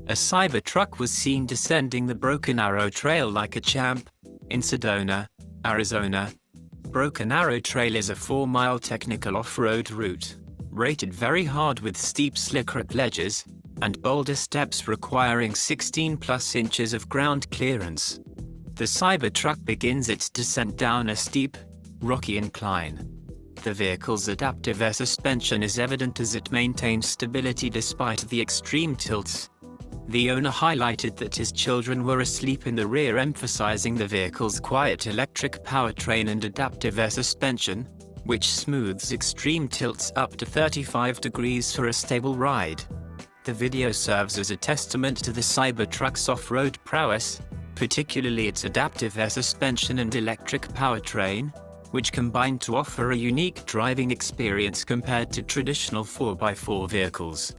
A Cybertruck was seen descending the Broken Arrow Trail like a champ in Sedona, Arizona. Broken Arrow Trail is a 4-mile technical off-road route, rated very hard with steep slick-rock ledges and boulder steps requiring 16+ inches of ground clearance. The Cybertruck begins its descent down a steep, rocky incline. The vehicle's adaptive air suspension is evident as it maintains stability despite the extreme tilts. The owner highlighted that his children were asleep in the rear, emphasizing the vehicle's quiet electric powertrain and adaptive air suspension, which smooths extreme tilts up to 35 degrees for a stable ride. The video serves as a testament to the Cybertruck's off-road prowess, particularly its adaptive air suspension and electric powertrain, which combine to offer a unique driving experience compared to traditional 4x4 vehicles.